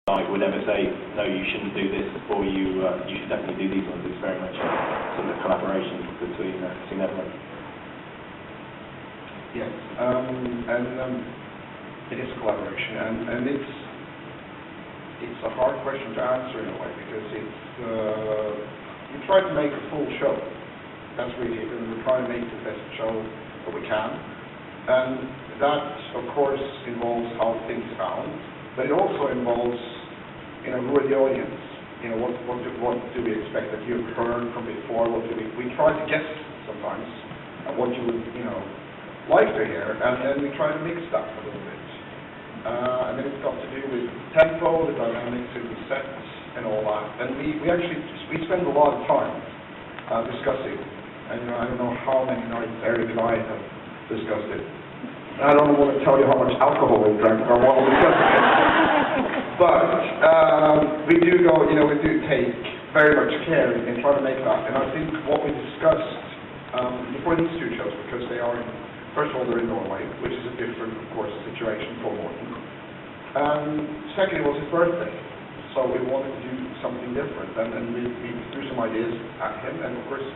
I would ever say, no, you shouldn't do this, or you should definitely do these ones. It's very much a sort of collaboration between everyone. Yes, it is collaboration, and it's a hard question to answer in a way, because we try to make a full show. That's really it, and we try to make the best show that we can, and that of course involves how things sound, but it also involves, who are the audience, what do we expect that you've heard from before, what do we try to guess sometimes what you would like to hear, and then we try to mix that a little bit. And then it's got to do with tempo, the dynamics of the sets, and all that. And we spend a lot of time discussing. And I don't know how many nights Erik and I have discussed it. I don't want to tell you how much alcohol we've drank while discussing it. But we do take very much care in trying to make that. And I think what we discussed before these two shows, because they are first of all, they're in Norway, which is a different, of course, situation for Morten. Secondly, it was his birthday, so we wanted to do something different, and we threw some ideas at him, and of course,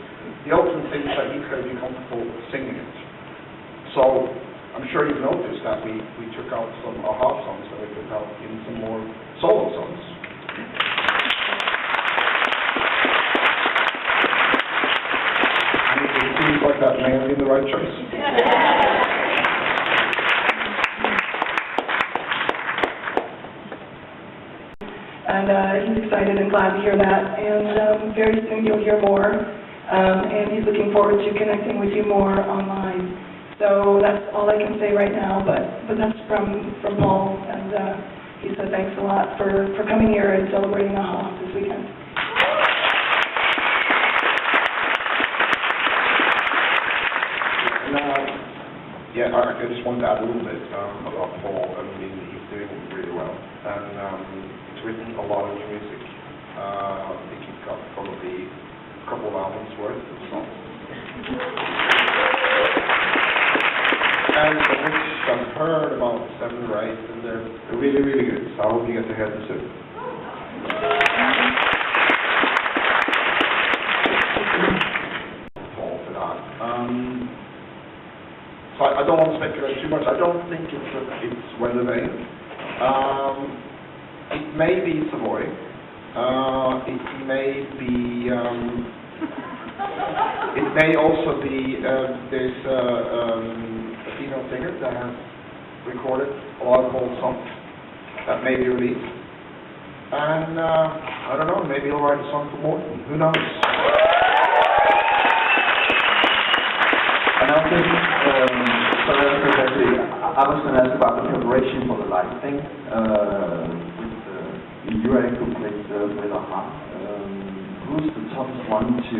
the ultimate thing is that he's going to be comfortable singing it. So, I'm sure you've noticed that we took out some aha songs that we put out in some more solo songs. It seems like that may have been the right choice. And he's excited and glad to hear that. And very soon you'll hear more. And he's looking forward to connecting with you more online. So that's all I can say right now. But that's from Paul. And he said thanks a lot for coming here and celebrating AHA this weekend. Yeah, I just wanted to add a little bit about Paul. I mean, he's doing really well, and he's written a lot of new music. I think he's got probably a couple of albums worth of songs. And of which I've heard about 7 or 8, and they're really, really good. So I hope you get to hear them soon. Paul for that. So I don't want to speculate too much. I don't think it's weather vane. It may be Savoy. It may be. It may also be. There's a female singer that has recorded a lot of old songs that may be released. And I don't know. Maybe he'll write a song for Morten. Who knows? And I think, I was going to ask about the preparation for the live thing with Erik who plays with AHA. Who's the toughest one to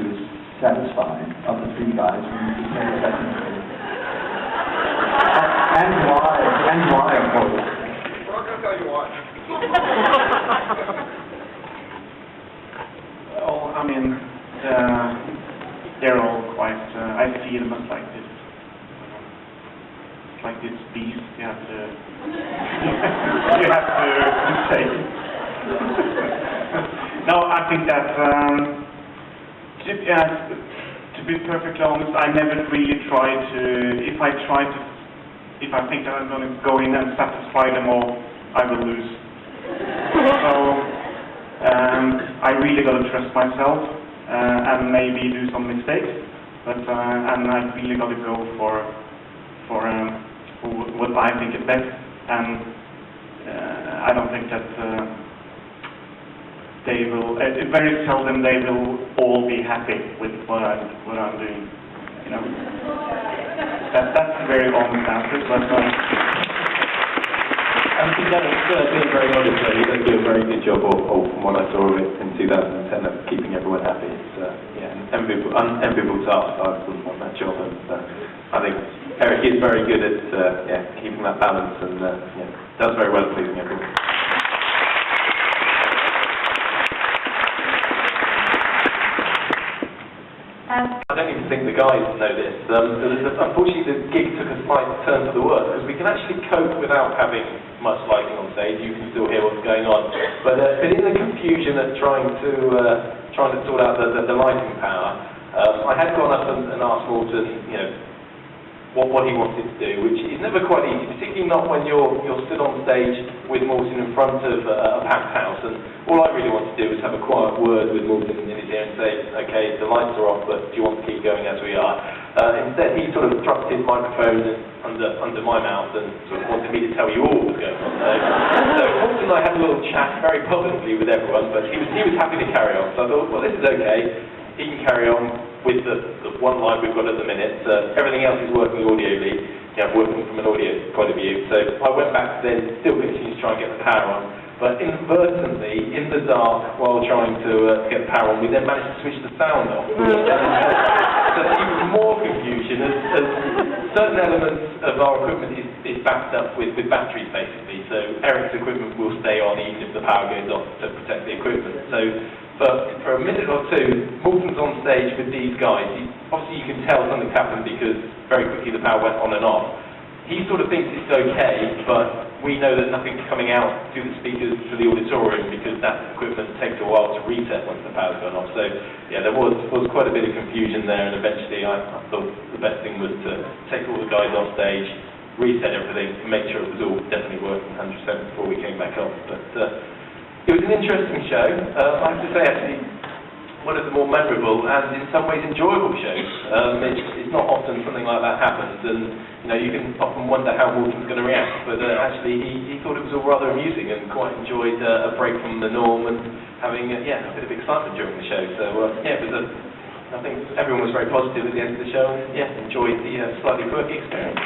satisfy of the 3 guys when you play the second thing? And why, of course. We're not going to tell you why. Well, I mean, they're all quite, I see them as like this beast you have to take. No, I think that, to be perfectly honest, I never really try to, if I think that I'm going to go in and satisfy them all, I will lose. So, I really got to trust myself, and maybe do some mistakes, but and I really got to go for what I think is best, and I don't think that they will. Very seldom they will all be happy with what I'm doing. That's a very honest answer, but. I think that it's been very honest. They do a very good job of from what I saw of it in 2010 of keeping everyone happy. It's an enviable task. I wouldn't want that job, and I think Erik is very good at keeping that balance, and does very well at pleasing everyone. I don't even think the guys know this. Unfortunately, the gig took a slight turn for the worse because we can actually cope without having much lighting on stage. You can still hear what's going on, but in the confusion of trying to sort out the lighting power, I had gone up and asked Morten, what he wanted to do, which is never quite easy, particularly not when you're stood on stage with Morten in front of a packed house. And all I really wanted to do was have a quiet word with Morten in his ear and say, okay, the lights are off, but do you want to keep going as we are? Instead, he sort of thrust his microphone under my mouth and sort of wanted me to tell you all what was going on. So Morten and I had a little chat very publicly with everyone, but he was happy to carry on. So I thought, well, this is okay. He can carry on with the one line we've got at the minute. Everything else is working audioly, working from an audio point of view. So I went back to then, still continuing to try and get the power on. But inadvertently, in the dark, while trying to get the power on, we then managed to switch the sound off. So even more confusion, as certain elements of our equipment is backed up with batteries, basically. So Erik's equipment will stay on even if the power goes off to protect the equipment. So for a minute or two, Morten's on stage with these guys. Obviously, you can tell something's happened because very quickly the power went on and off. He sort of thinks it's okay, but we know that nothing's coming out through the speakers to the auditorium because that equipment takes a while to reset once the power's gone off. So, yeah, there was quite a bit of confusion there, and eventually I thought the best thing was to take all the guys off stage, reset everything, and make sure it was all definitely working 100% before we came back on. But it was an interesting show. I have to say, actually, one of the more memorable and in some ways enjoyable shows. It's not often something like that happens, and you can often wonder how Morten's going to react. But actually, he thought it was all rather amusing and quite enjoyed a break from the norm and having a bit of excitement during the show. So it was I think everyone was very positive at the end of the show, and enjoyed the slightly quirky experience.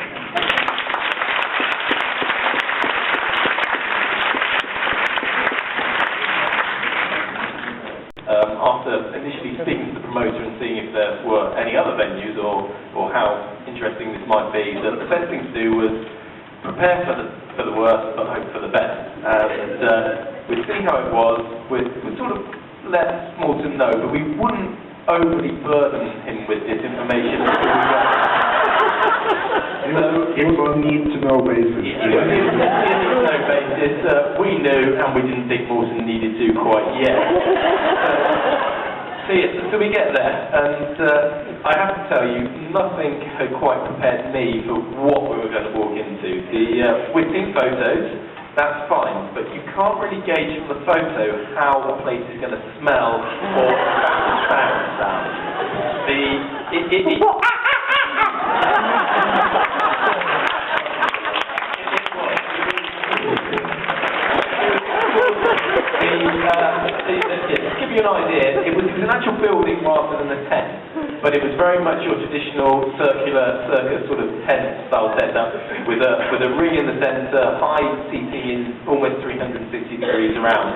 After initially speaking to the promoter and seeing if there were any other venues or how interesting this might be, the best thing to do was prepare for the worst but hope for the best. And we'd see how it was. We'd sort of let Morten know, but we wouldn't overly burden him with this information until we got it was on need-to-know basis. Need-to-know basis. We knew, and we didn't think Morten needed to quite yet. So we get there, and I have to tell you, nothing had quite prepared me for what we were going to walk into. We've seen photos, that's fine, but you can't really gauge from the photo how the place is going to smell or sound. To give you an idea, it was an actual building rather than a tent, but it was very much your traditional circular circus sort of tent style setup with a ring in the centre, high seating in almost 360 degrees around,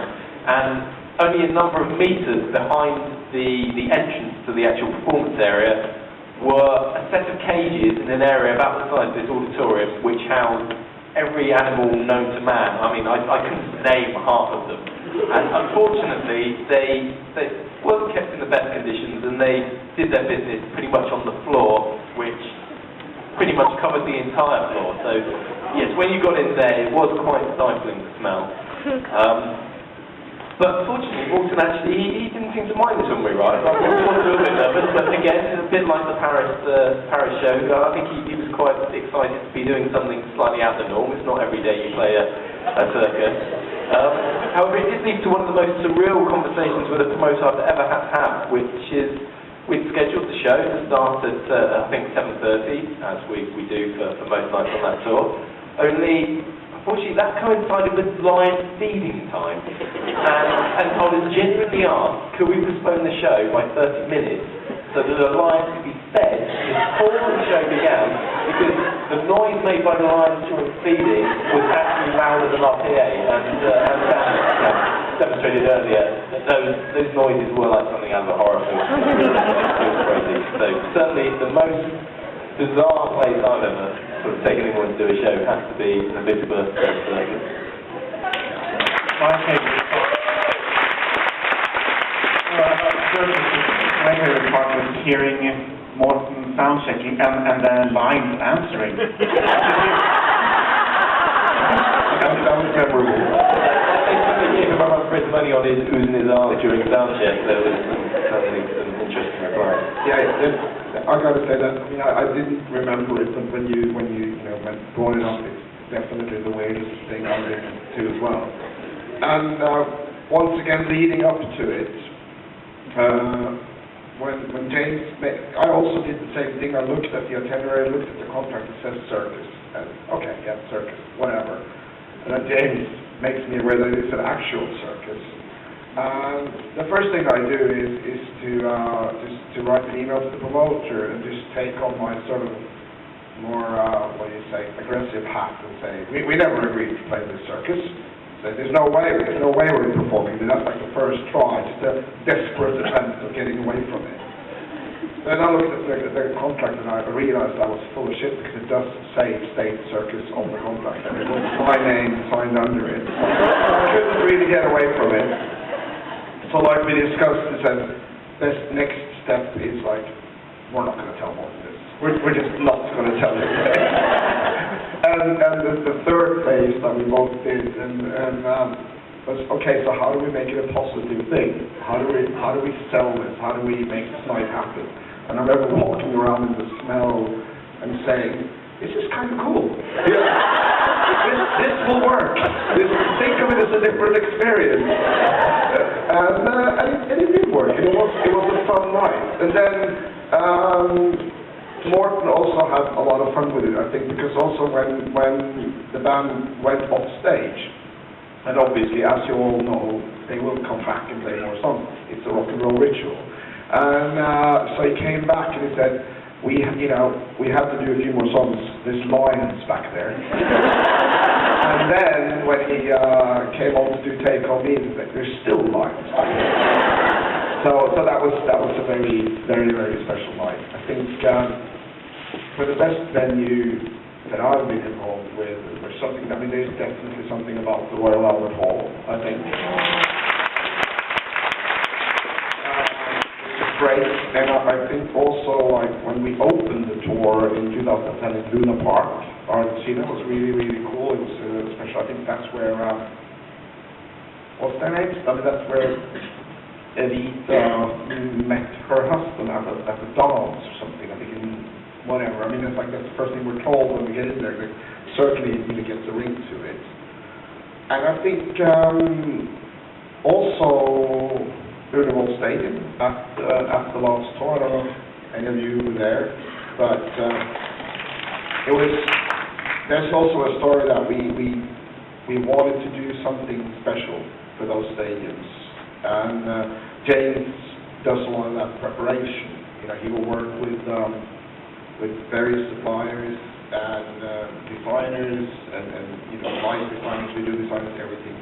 and only a number of metres behind the entrance to the actual performance area were a set of cages in an area about the size of this auditorium which housed every animal known to man. I mean, I couldn't name half of them. And unfortunately, they weren't kept in the best conditions, and they did their business pretty much on the floor, which pretty much covered the entire floor. So, yes, when you got in there, it was quite stifling to smell. But fortunately, Morten actually, he didn't seem to mind this when we arrived. I was a little bit nervous, but again, a bit like the Paris show, I think he was quite excited to be doing something slightly out of the norm. It's not every day you play a circus. However, it did lead to one of the most surreal conversations with a promoter I've ever had to have, which is, we'd scheduled the show to start at, I think, 7:30, as we do for most nights on that tour. Only, unfortunately, that coincided with live feeding time. And I was genuinely asked, could we postpone the show by 30 minutes so that the lions could be fed before the show began, because the noise made by the lions during feeding was actually louder than our PA, and demonstrated earlier that those noises were like something out of a horror film. It was crazy. So certainly the most bizarre place I've ever sort of taken anyone to do a show has to be the Elizabeth circus. My favorite part was hearing Morten sound checking and the lines answering. That was memorable. They gave him about Fred's money on his oohs and his ahs during sound check. There was some interesting replies. Yeah, I got to say that. I mean, I didn't remember it, but when you brought it up, it's definitely the weirdest thing I've been to as well. And once again, leading up to it, when James, I also did the same thing. I looked at the itinerary, looked at the contract, it says circus. And, okay, yeah, circus, whatever. And then James makes me aware that it's an actual circus. The first thing I do is to write an email to the promoter and just take on my sort of more, aggressive hat and say, we never agreed to play this circus. So there's no way we're performing. That's like the first try, just a desperate attempt of getting away from it. Then I looked at the contract and I realized I was full of shit because it does say State Circus on the contract and it was my name signed under it. I couldn't really get away from it. So like we discussed, it said, this next step is like, we're not going to tell more than this. We're just not going to tell you. And the third phase that we both did was, okay, so how do we make it a positive thing? How do we sell this? How do we make this night happen? And I remember walking around in the smell and saying, this is kind of cool. This will work. Think of it as a different experience. And it did work. It was a fun night. And then Morten also had a lot of fun with it, I think, because also when the band went off stage, and obviously, as you all know, they will come back and play more songs. It's a rock and roll ritual. And so he came back and he said, we have to do a few more songs. There's lions back there. And then when he came on to do Take On Me, he said, there's still lions back there. So that was a very, very, very special night. I think for the best venue that I've been involved with, or something, I mean, there's definitely something about the Royal Albert Hall, I think. Great, and I think also like when we opened the tour in 2010 in Luna Park, Argentina, was really, really cool. It was special. I think that's where what's their names? I mean, that's where Edith met her husband at a dance or something. I think whatever. I mean, that's the first thing we're told when we get in there. Like, certainly, it really gets a ring to it. And I think also. Ullevål Stadium at the last tour. I don't know if any of you were there, but there's also a story that we wanted to do something special for those stadiums, and James does a lot of that preparation. He will work with various suppliers and designers and light designers. We do designers everything.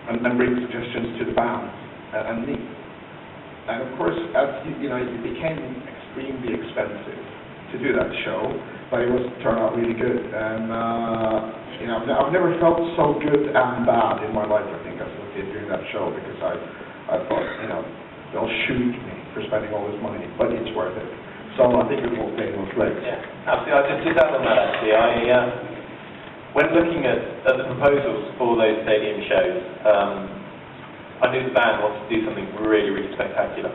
And bring suggestions to the band and me. And of course, it became extremely expensive to do that show, but it turned out really good. And I've never felt so good and bad in my life, I think, as I did during that show, because I thought, they'll shoot me for spending all this money, but it's worth it. So I think it will pay those legs. Yeah, absolutely. I just add on that actually. When looking at the proposals for those stadium shows, I knew the band wanted to do something really, really spectacular.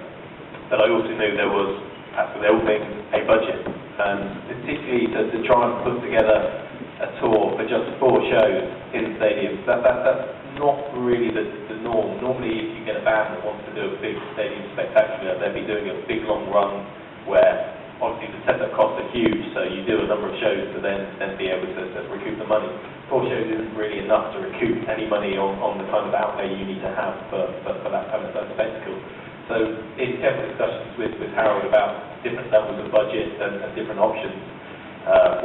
But I also knew there was, as with everything, a budget. And particularly to try and put together a tour for just 4 shows in stadiums, that's not really the norm. Normally, if you get a band that wants to do a big stadium spectacular, they'll be doing a big long run where obviously the setup costs are huge, so you do a number of shows to then be able to recoup the money. 4 shows isn't really enough to recoup any money on the kind of outlay you need to have for that kind of spectacle. So in careful discussions with Harald about different levels of budget and different options,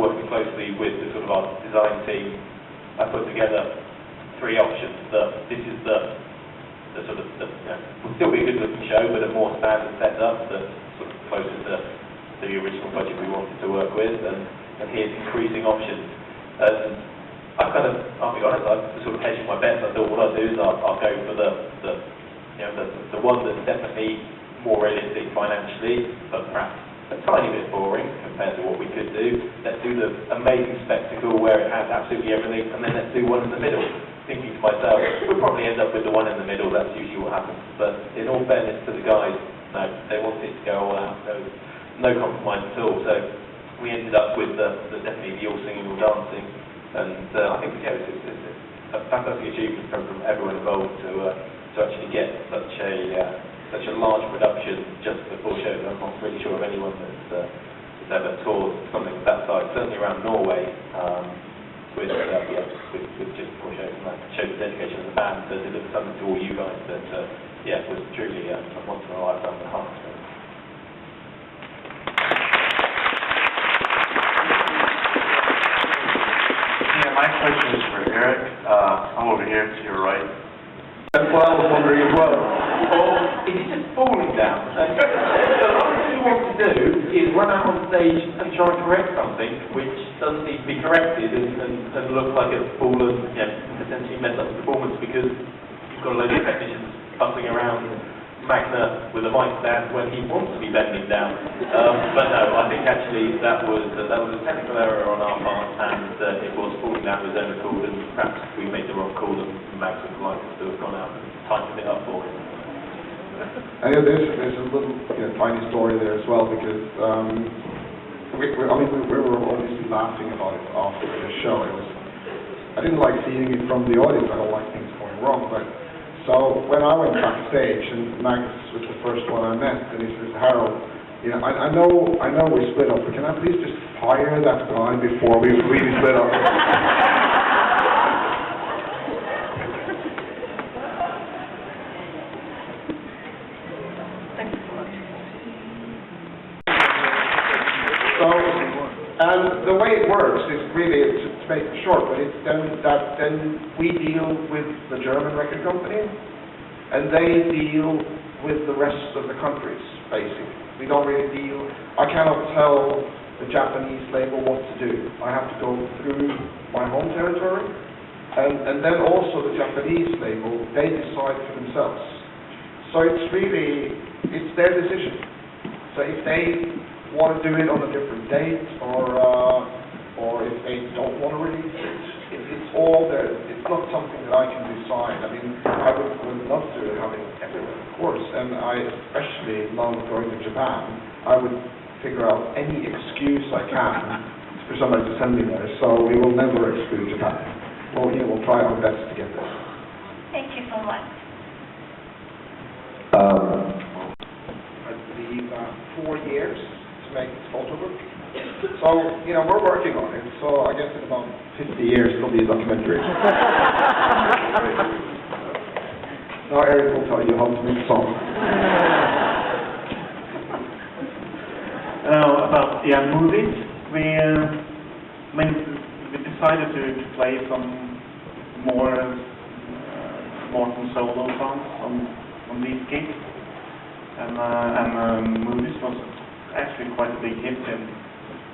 working closely with the sort of our design team, I put together 3 options. This is the sort of, will still be a good looking show, but a more standard setup that's sort of closer to the original budget we wanted to work with, and here's increasing options. And I'll be honest, I sort of hedged my bets. I thought what I'll do is I'll go for the one that's definitely more realistic financially, but perhaps a tiny bit boring compared to what we could do. Let's do the amazing spectacle where it has absolutely everything, and then let's do one in the middle. Thinking to myself, we'll probably end up with the one in the middle, that's usually what happens. But in all fairness to the guys, no, they wanted to go all out, no compromise at all. So we ended up with definitely the all singing, all dancing, and I think it's a fantastic achievement from everyone involved to actually get such a large production just before shows. I'm not really sure of anyone that's ever toured something of that size, certainly around Norway, with just before shows, and that shows the dedication of the band to deliver something to all you guys that, was truly a once in a lifetime and a half. So. Yeah, my question is for Erik. I'm over here to your right. That's what I was wondering as well. Or is it just falling down? So the last thing you want to do is run out on stage and try and correct something which doesn't need to be corrected and look like it's fallen, potentially messed up the performance because you've got a load of technicians fussing around Magna with a mic stand when he wants to be bending down. But no, I think actually that was a technical error on our part, and it was falling down with his own accord, and perhaps we made the wrong call, and Max would like us to have gone out and tightened it up for him. And there's a little tiny story there as well, because we were obviously laughing about it after the show. I didn't like seeing it from the audience. I don't like things going wrong, but so when I went backstage, and Max was the first one I met, and he says, Harald, I know we split up, but can I please just fire that guy before we really split up? And the way it works is really, to make it short, but it's then we deal with the German record company, and they deal with the rest of the countries, basically. We don't really deal, I cannot tell the Japanese label what to do. I have to go through my home territory, and then also the Japanese label, they decide for themselves. So it's their decision. So if they want to do it on a different date, or if they don't want to release it, it's all there. It's not something that I can decide. I mean, I would love to have it everywhere, of course, and I especially love going to Japan. I would figure out any excuse I can for somebody to send me there, so we will never exclude Japan. Well, we'll try our best to get there. Thank you so much. I believe 4 years to make this photo book. So, we're working on it. So I guess in about 50 years it'll be a documentary. Now Erik will tell you how to make a song. About movies, we decided to play some more solo songs on these gigs, and movies was actually quite a big hit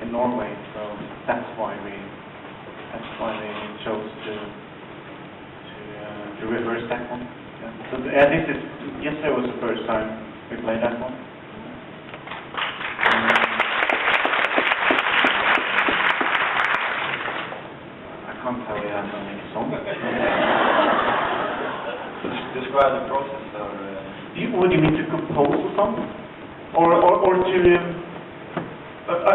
in Norway, so that's why we chose to reverse that one. Yeah. So yesterday was the first time we played that one. I can't tell you how to make a song. Describe the process, or Would you mean to compose a song, or to?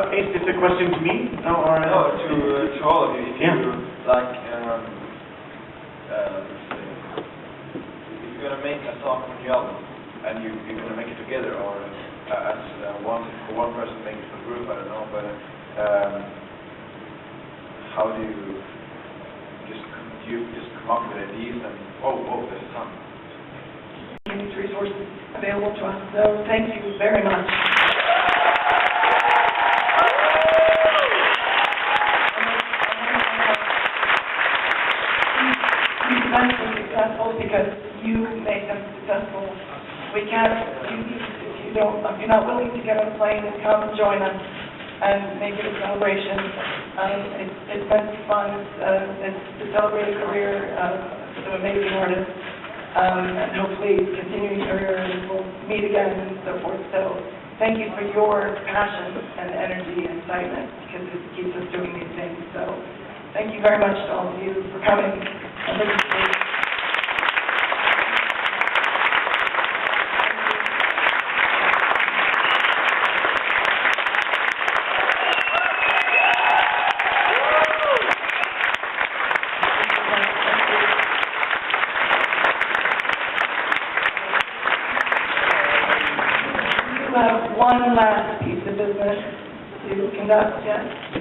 Is this a question to me? No, to all of you. If you like, if you're gonna make a song for the album, and you're gonna make it together, or as one person makes it for a group, I don't know, but how do you just come up with ideas and there's a song? Huge resources available to us, so thank you very much. Successful because you make them successful. We can't, if you're not willing to get on a plane and come and join us and make it a celebration. It's meant to be fun. It's to celebrate a career of an amazing artist. and hopefully continue your career, and we'll meet again and so forth. So thank you for your passion and energy and excitement, because it keeps us doing these things. So thank you very much to all of you for coming. And looking forward. One last piece of business to conduct, yes?